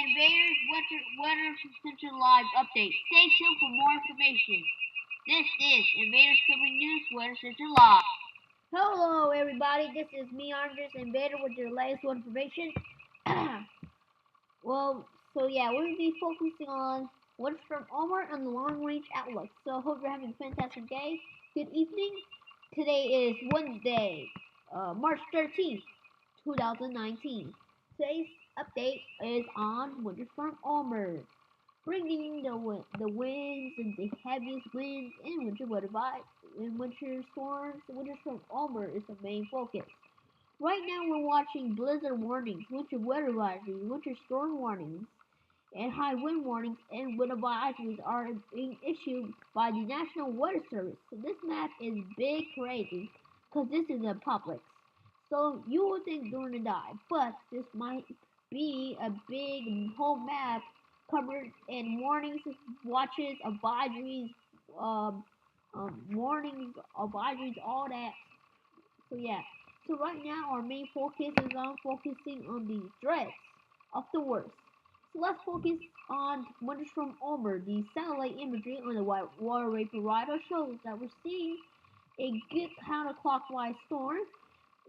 Invaders Weather Center Live update. Stay tuned for more information. This is Invaders Coming News Weather Center Live. Hello, everybody. This is me, Andres Invader, with your latest information. We'll be focusing on what's from Ulmer and the long range outlook. So, hope you're having a fantastic day. Good evening. Today is Wednesday, March 13th, 2019. Today's update is on Winter Storm Ulmer, bringing the winds and the heaviest winds and winter storms. Winter Storm Ulmer is the main focus. Right now, we're watching blizzard warnings, winter weather advisories, winter storm warnings, and high wind warnings and wind advisories are being issued by the National Weather Service. So this map is big crazy because this is a Publix. So you would think during the dive, but this might be a big whole map covered in warnings, watches, advisories, warnings, advisories, all that. So yeah. So right now our main focus is on focusing on the threats of the worst. So let's focus on Winter Storm Ulmer. The satellite imagery on the water vapor radar shows that we're seeing a good counterclockwise storm.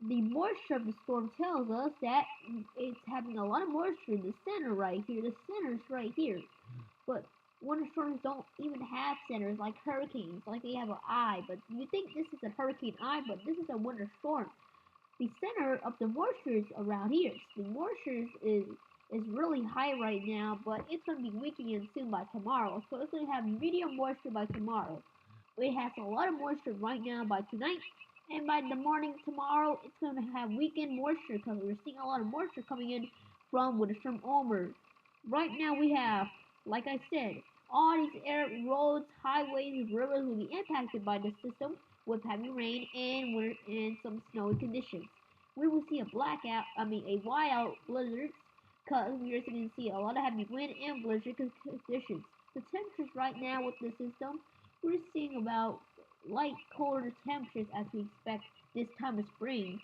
The moisture of the storm tells us that it's having a lot of moisture in the center right here. The center is right here. But winter storms don't even have centers like hurricanes, like they have an eye. But you think this is a hurricane eye, but this is a winter storm. The center of the moisture is around here. The moisture is really high right now, but it's going to be weakening soon by tomorrow. So it's going to have medium moisture by tomorrow. It has a lot of moisture right now by tonight, and by the morning tomorrow, it's going to have weakened moisture because we're seeing a lot of moisture coming in from Winter Storm Ulmer. Right now we have, like I said, all these roads, highways, rivers will be impacted by the system with heavy rain and some snowy conditions. We will see a wild blizzard because we are going to see a lot of heavy wind and blizzard conditions. The temperatures right now with the system, we're seeing about light colder temperatures as we expect this time of spring.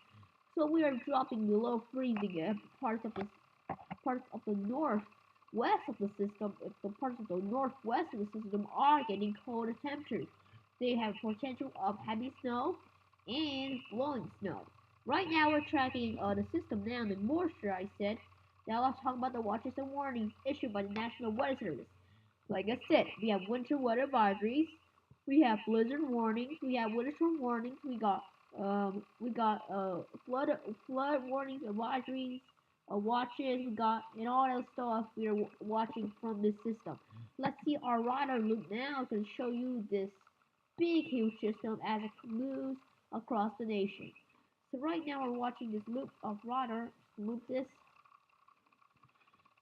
So we are dropping below freezing parts of the northwest of the system. If the parts of the northwest of the system are getting colder temperatures, they have potential of heavy snow and blowing snow. Right now we're tracking the system now, the moisture I said. Now let's talk about the watches and warnings issued by the National Weather Service. Like I said, we have winter weather advisories, we have blizzard warnings, we have winter storm warnings, flood warnings, advisories, watches, and all that stuff we are watching from this system. Let's see our radar loop now to show you this big huge system as it moves across the nation. So right now we're watching this loop of radar,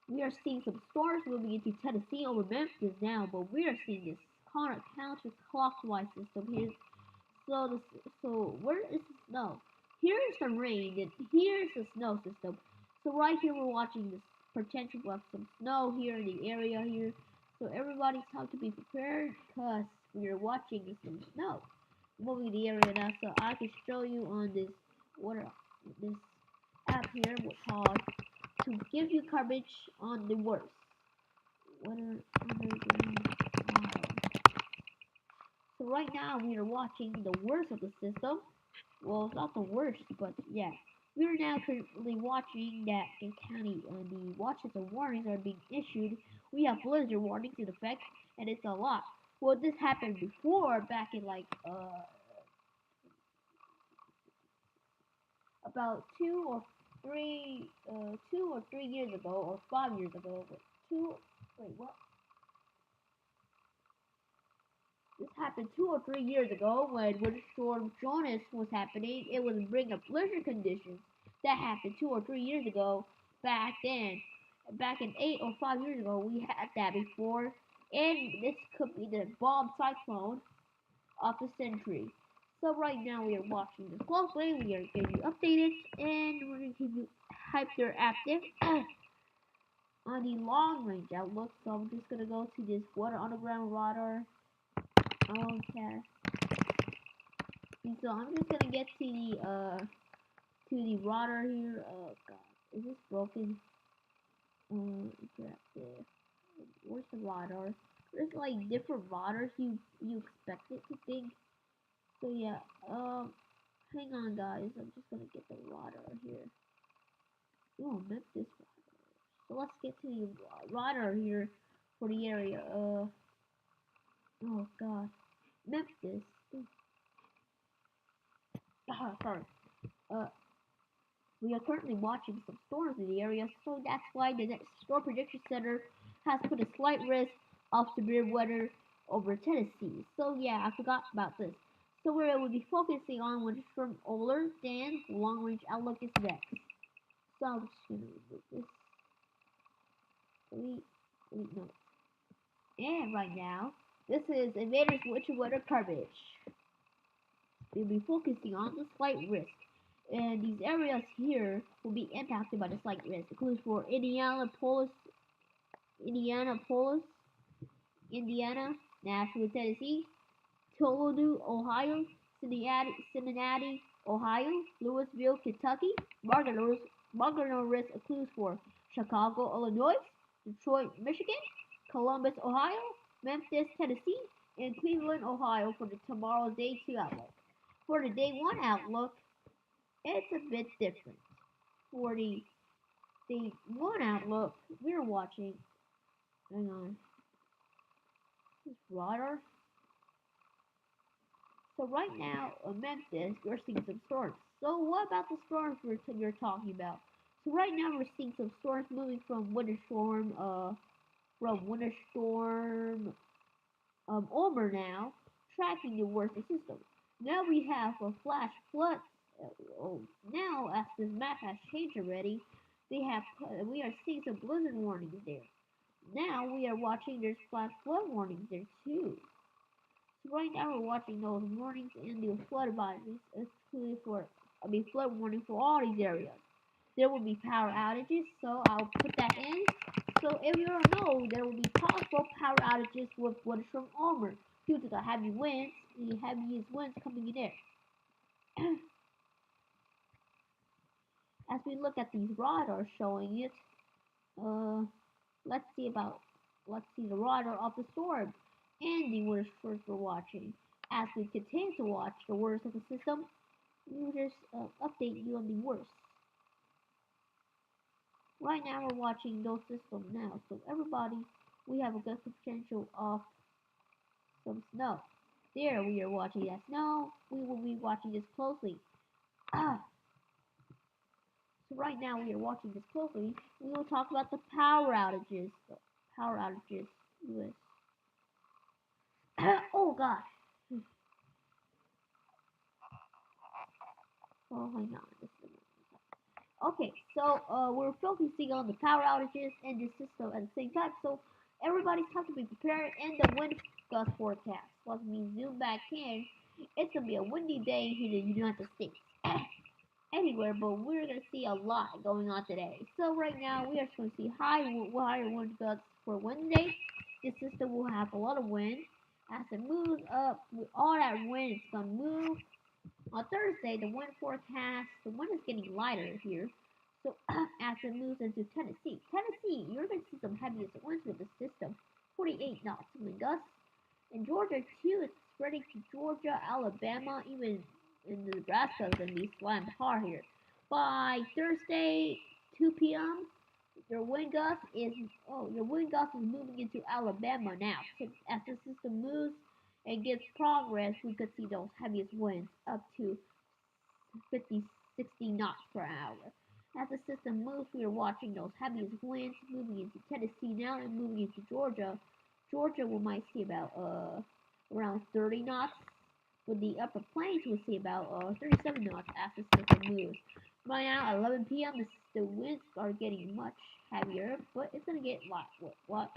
we are seeing some storms moving into Tennessee over Memphis now, but we are seeing this counterclockwise system here. So where is the snow? Here's the rain, and here's the snow system. So right here we're watching this potential of some snow here in the area here. So everybody's have to be prepared because we are watching some snow moving the area now. So I can show you on this app here called to give you coverage on the worst. So right now we are watching the worst of the system. Well, it's not the worst, but yeah. We are now currently watching that in county the watches and warnings are being issued. We have blizzard warnings in effect, and it's a lot. Well, this happened before, back in about 2 or 3 years ago, or 5 years ago. This happened 2 or 3 years ago when Winter Storm Jonas was happening. It was bringing up blizzard conditions. That happened 2 or 3 years ago. Back then, back in 8 or 5 years ago, we had that before. And this could be the bomb cyclone of the century. So right now we are watching this closely. We are getting you updated, and we're going to keep you hyped or active on the long range outlook. So I'm just going to go to this water underground radar. Okay. So I'm just gonna get to the radar here. Oh god, is this broken? grab this. Where's the radar? There's like different radars you expect it to think. So yeah, hang on guys, I'm just gonna get the radar here. Oh, map this radar. So let's get to the radar here for the area. Oh god, map this. Sorry. Uh, we are currently watching some storms in the area, so that's why the next Storm Prediction Center has put a slight risk of severe weather over Tennessee. So yeah, I forgot about this. So where it will be focusing on winter storm Ulmer, then long range outlook is next. So I'm just gonna remove this. Delete notes. And right now, this is Invaders Winter Weather coverage. We'll be focusing on the slight risk. And these areas here will be impacted by the slight risk. Includes for Indianapolis, Indiana, Nashville, Tennessee, Toledo, Ohio, Cincinnati, Ohio, Louisville, Kentucky. Marginal risk includes for Chicago, Illinois, Detroit, Michigan, Columbus, Ohio, Memphis, Tennessee, and Cleveland, Ohio for the tomorrow's day 2 outlook. For the day 1 outlook, it's a bit different. For the day 1 outlook, we're watching, hang on, this radar. So right now, Memphis, we're seeing some storms. So what about the storms you're talking about? So right now we're seeing some storms moving from winter storm Ulmer now, tracking the worst system. Now we have a flash flood. Now, as this map has changed already, we are seeing some blizzard warnings there. Now we are watching there's flash flood warnings there too. So right now we're watching those warnings and the flood advisories, especially flood warning for all these areas. There will be power outages, so I'll put that in. So if you don't know, there will be possible power outages with Storm Ulmer due to the heavy winds, the heaviest winds coming in there. As we look at these radars showing it, uh, let's see the radar of the storm and the worst storms we're watching. As we continue to watch the worst of the system, we will just update you on the worst. Right now we're watching those systems now, so everybody, we have a good potential of some snow. There we are watching that snow. We will be watching this closely. So right now we are watching this closely. We will talk about the power outages. Power outages. Oh god. Oh my god. Okay, so we're focusing on the power outages and the system at the same time. So everybody's have to be prepared in the wind gust forecast. Let me zoom back in. It's gonna be a windy day here in the United States. Anywhere, but we're gonna see a lot going on today. So right now we are just gonna see higher wind gusts for Wednesday. This system will have a lot of wind. As it moves up, with all that wind, it's gonna move. On Thursday, the wind is getting lighter here. So as it moves into Tennessee, you're gonna see some heaviest winds with the system. 48 knots wind gusts. In Georgia too, it's spreading to Georgia, Alabama, even in Nebraska is gonna be slammed hard here. By Thursday, 2 p.m., your wind gust is moving into Alabama now. So as the system moves and gets progress, we could see those heaviest winds up to 50, 60 knots per hour. As the system moves, we are watching those heaviest winds moving into Tennessee now and moving into Georgia. Georgia we might see about around 30 knots. With the upper plains, we'll see about 37 knots as the system moves. By now, 11 p.m., the winds are getting much heavier, but it's gonna get what?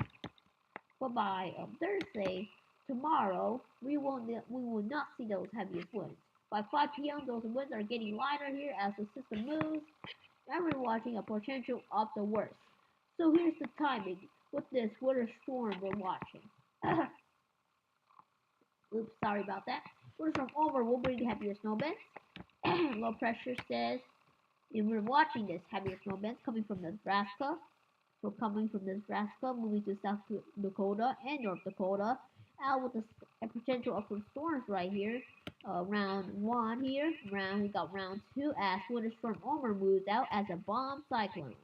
But by Thursday, tomorrow, we will not see those heaviest winds. By 5 p.m., those winds are getting lighter here as the system moves, and we're watching a potential of the worst. So here's the timing with this winter storm we're watching. Oops, sorry about that. Winter storm over will bring heavier snow bands. Low pressure says, and we're watching this heavier snow bands coming from Nebraska, So coming from Nebraska, moving to South Dakota and North Dakota, out with a potential of some storms right here. Round 1 here. We got round 2 as Winter Storm Ulmer moves out as a bomb cyclone.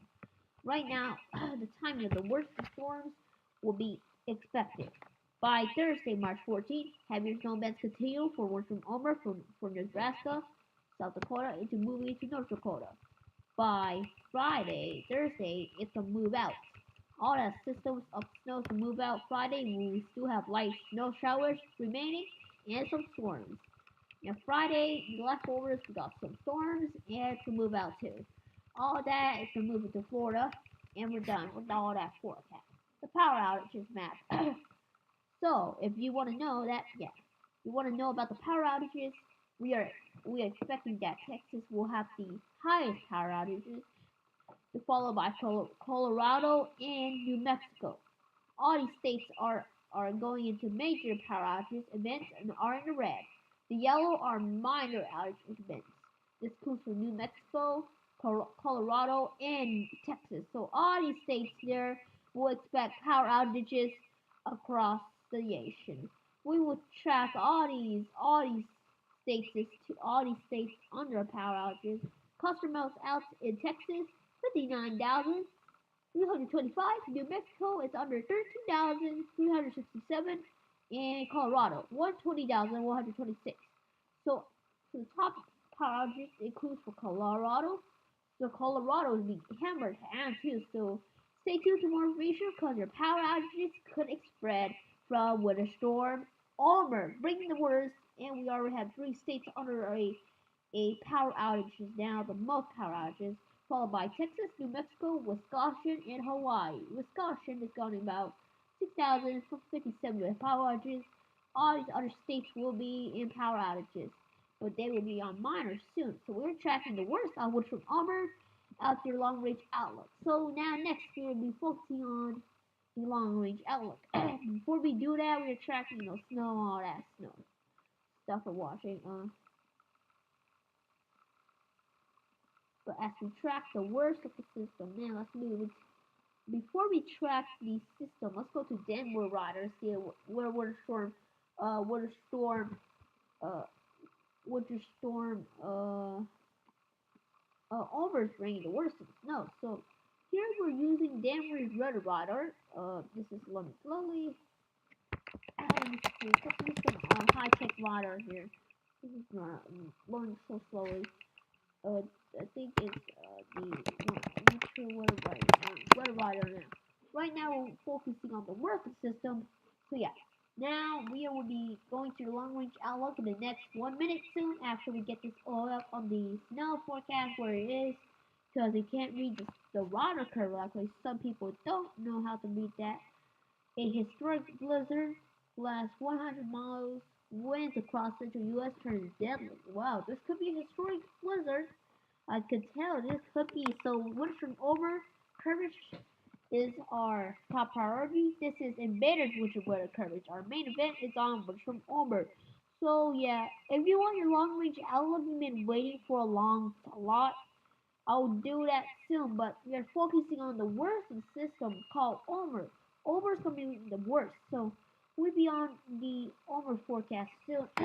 Right now, the timing of the worst storms will be expected. By Thursday, March 14th, heavier snow events continue for Winter Storm Ulmer from Nebraska, South Dakota, into moving to North Dakota. By Thursday, it's a move out. All the systems of snow to move out Friday, we still have light snow showers remaining and some storms. And Friday, the leftovers, we got some storms and to move out too. All that is to move into Florida, and we're done with all that forecast. The power outages map. So, if you want to know that, yeah, you want to know about the power outages, we are expecting that Texas will have the highest power outages, followed by Colorado and New Mexico. All these states are going into major power outage events and are in the red. The yellow are minor outage events. This includes from New Mexico, Colorado, and Texas. So all these states there will expect power outages across the nation. We will track all these states under power outages. Customer out in Texas, 59,000. 325. New Mexico is under 13,367, and Colorado 120,126. So the top power outages includes for Colorado. So Colorado is being hammered and too. So stay tuned for more information because your power outages could spread from Winter Storm Ulmer, bringing the worst, and we already have 3 states under a power outages now, the most power outages, followed by Texas, New Mexico, Wisconsin, and Hawaii. Wisconsin is going about 6,057 power outages. All these other states will be in power outages, but they will be on minor soon. So we're tracking the worst on which from Ulmer out their long range outlook. So now next we will be focusing on the long range outlook. Before we do that, we're tracking snow, all that snow stuff we're watching. But as we track the worst of the system, now let's move it. Before we track the system, let's go to Denver Rider, see where Winter Storm, uh, Winter Storm, Ulmer is bringing the worst of the snow. So here we're using Denver's Red Rider. This is loading slowly. Let me see, let's use some high-tech radar here. This is loading so slowly. I think it's I'm not sure what rider now. Right now we're focusing on the working system. So yeah, now we will be going to the long range outlook in the next 1 minute soon after we get this all up on the snow forecast where it is, because they can't read the radar correctly. Some people don't know how to read that. A historic blizzard lasts 100 miles, winds across central U.S. turns deadly. Wow, this could be a historic blizzard. I could tell this could be. So Winter Storm Ulmer coverage is our top priority. This is embedded winter weather coverage. Our main event is on Winter Storm Ulmer. So yeah, if you want your long range outlook, you've been waiting for a lot. I'll do that soon, but we are focusing on the worst system called Ulmer. Ulmer's gonna be the worst, so we'll be on the Ulmer forecast soon. So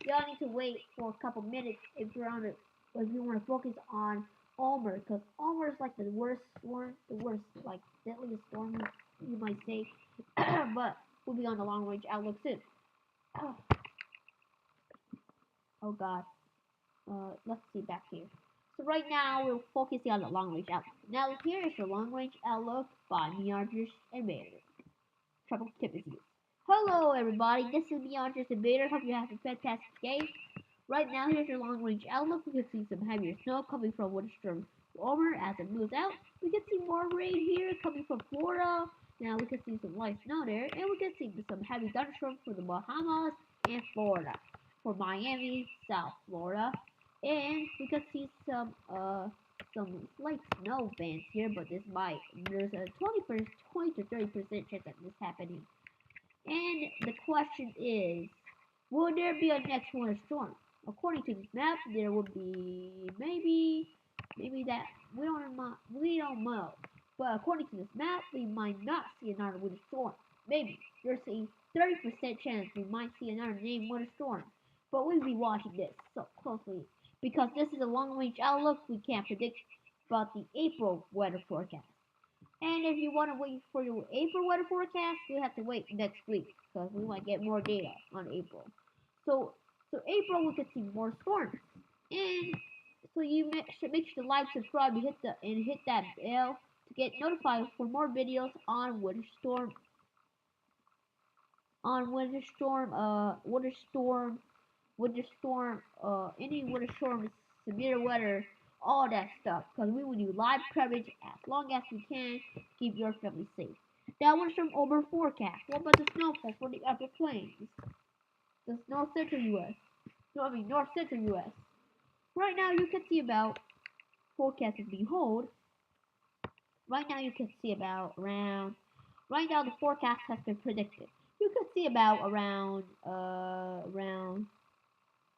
y'all need to wait for a couple minutes if you're on it, if you want to focus on Ulmer, because Ulmer is like the worst storm, like deadliest storm you might say. But we'll be on the long range outlook soon. Oh God. Let's see back here. So right now we're focusing on the long range outlook. Now here is the long range outlook by Meanders and Vader. Trouble tip is used. Hello everybody, this is Meanders and Vader. Hope you have a fantastic day. Right now here's your long range outlook. We can see some heavier snow coming from Winter Storm Ulmer as it moves out. We can see more rain here coming from Florida. Now we can see some light snow there, and we can see some heavy thunderstorms for the Bahamas and Florida. For Miami, South Florida. And we can see some light snow bands here, but there's a 20 to 30% chance of this happening. And the question is, will there be a next winter storm? According to this map, there will be maybe that we don't know. But according to this map, we might not see another winter storm. Maybe there's a 30% chance we might see another named winter storm. But we'll be watching this so closely because this is a long-range outlook. We can't predict about the April weather forecast. And if you want to wait for your April weather forecast, you have to wait next week because we might get more data on April. So April we could see more storms. And so you should make sure to like, subscribe, and hit that bell to get notified for more videos on any winter storm, severe weather, all that stuff. Because we will do live coverage as long as we can to keep your family safe. That was from Ulmer forecast. What about the snowfall for the upper plains? The North Central U.S. No, I mean North Central U.S. Right now you can see about forecast is behold. Right now you can see about around. Right now the forecast has been predicted. You can see about around.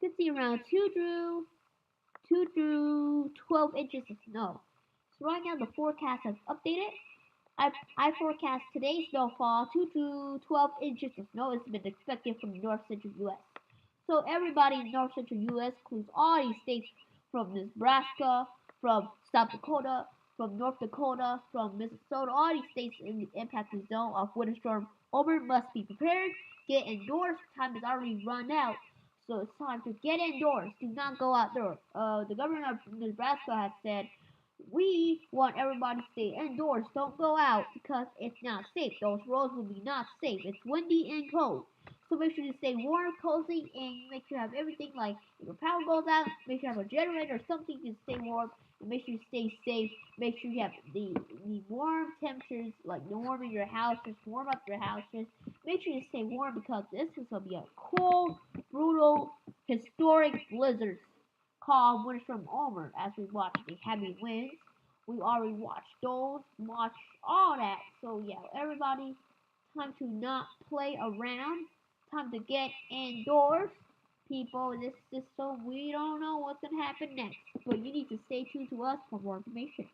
You can see around 2 through 12 inches of snow. So right now the forecast has updated. I forecast today's snowfall 2 to 12 inches of snow has been expected from the north central U.S. So everybody in north central U.S. includes all these states from Nebraska, from South Dakota, from North Dakota, from Minnesota, all these states in the impacted zone of winter storm Ulmer must be prepared. Get indoors. Time is already run out. So it's time to get indoors. Do not go outdoors. The governor of Nebraska has said we want everybody to stay indoors. Don't go out because it's not safe. Those roads will be not safe. It's windy and cold. So make sure you stay warm, cozy, and make sure you have everything like if your power goes out, make sure you have a generator or something to stay warm. And make sure you stay safe. Make sure you have the warm temperatures, like warming your house, just warm up your house. Just make sure you stay warm because this is going to be a cold, brutal, historic blizzard called Winter Storm Ulmer as we watch the heavy winds. We already watched those, watched all that. So yeah, everybody, time to not play around. Time to get indoors. People, this system, we don't know what's gonna happen next. But you need to stay tuned to us for more information.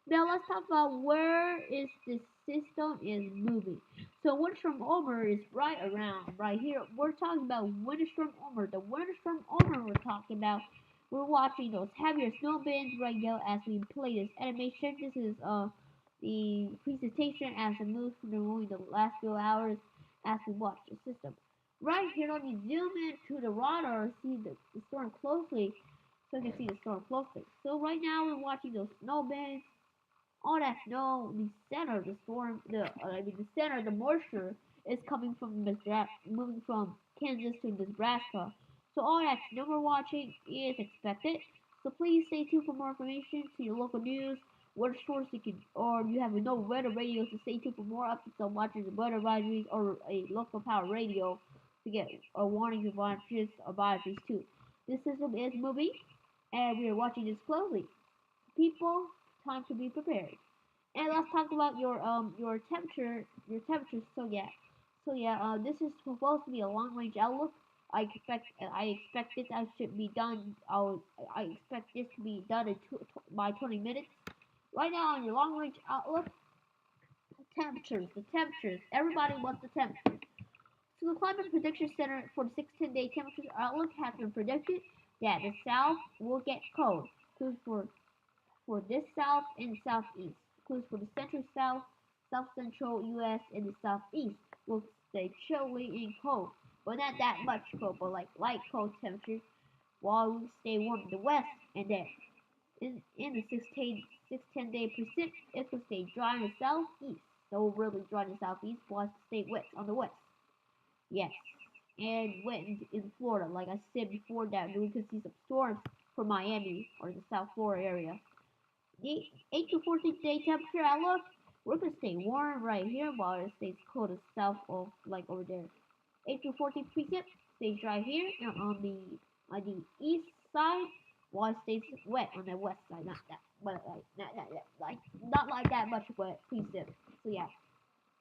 Now let's talk about where is this system is moving. So Winter Storm Ulmer is right around, right here. We're talking about Winter Storm Ulmer. The Winter Storm Ulmer we're talking about. We're watching those heavier snow bands right now as we play this animation. This is the presentation as it moves through the last few hours as we watch the system. Right here, let me zoom into the radar, see the storm closely, so you can see the storm closely. So right now we're watching those snow bands. All that snow, the center of the storm, the center of the moisture is coming from moving from Kansas to Nebraska. So all that snow we're watching is expected. So please stay tuned for more information to your local news, weather source you can, or you have no weather radio to stay tuned for more updates on watching the weather advisories or a local power radio to get a warning about advisories too. This system is moving, and we are watching this closely. People, time to be prepared. And let's talk about your temperature. This is supposed to be a long range outlook. I expect this I should be done. I expect this to be done in by 20 minutes. Right now on your long range outlook, the temperatures. Everybody wants the temperatures. So the Climate Prediction Center for the 6-10 day temperature outlook has been predicted that the south will get cold. Clues for this south and southeast. Clues for the central south, south central U.S. and the southeast will stay chilly and cold, but not that much cold, but like light cold temperatures, while we stay warm in the west. And then in the 6-10 day Pacific, it will stay dry in the southeast. So really dry in the southeast, while it stay wet on the west. Yes, and wet in Florida, like I said before, that we could see some storms for Miami or the South Florida area. The 8 to 14 day temperature outlook, we're gonna stay warm right here while it stays cold as south of like over there. 8 to 14 precip stays dry here and on the east side while it stays wet on the west side. Not that, but not like that much wet precip. So yeah.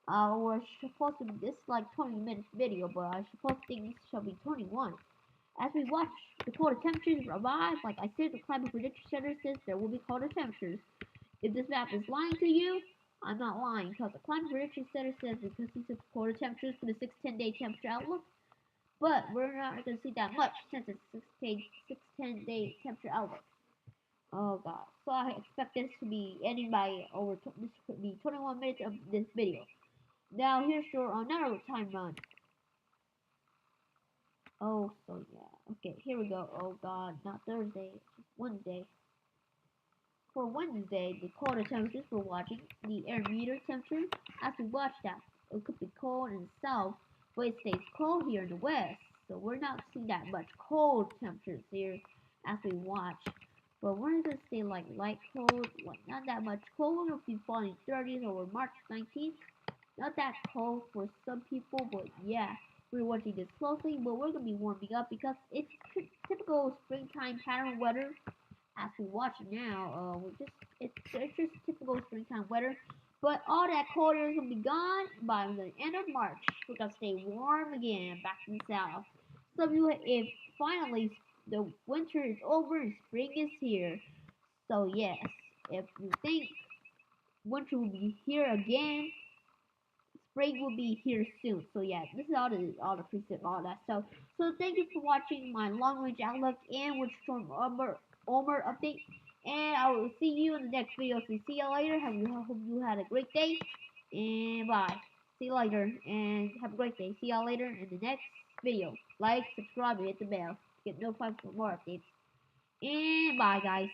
We're supposed to be this like 20 minutes video, but I suppose things shall be 21. As we watch the colder temperatures arrive, like I said, the Climate Prediction Center says there will be colder temperatures. If this map is lying to you, I'm not lying because the climate prediction center says because these are colder temperatures for the 6-10 day temperature outlook. But we're not going to see that much since it's 6-10 day temperature outlook. Oh god. So I expect this to be ending by over this could be 21 minutes of this video. Now here's your another time run. Oh, so yeah. Okay, here we go. Oh god, not Thursday, just Wednesday. For Wednesday, the colder temperatures we're watching, the air meter temperature, as we watch that, it could be cold in the south, but it stays cold here in the west. So we're not seeing that much cold temperatures here as we watch. But we're gonna stay like light cold, like not that much cold. It'll be falling 30s over March 19th. Not that cold for some people, but yeah, we're watching this closely. But we're gonna be warming up because it's typical springtime pattern weather as we watch it now, it's just typical springtime weather. But all that cold air is gonna be gone by the end of March. We're gonna stay warm again back in the south. So if finally the winter is over and spring is here. So yes, if you think winter will be here again, spring will be here soon. So yeah, this is all the preset, all that stuff. So thank you for watching my long range outlook and with Storm Ulmer update. And I will see you in the next video. So see you later. Hope you had a great day. And bye. See you later and have a great day. See y'all later in the next video. Like, subscribe, and hit the bell to get notified for more updates. And bye guys.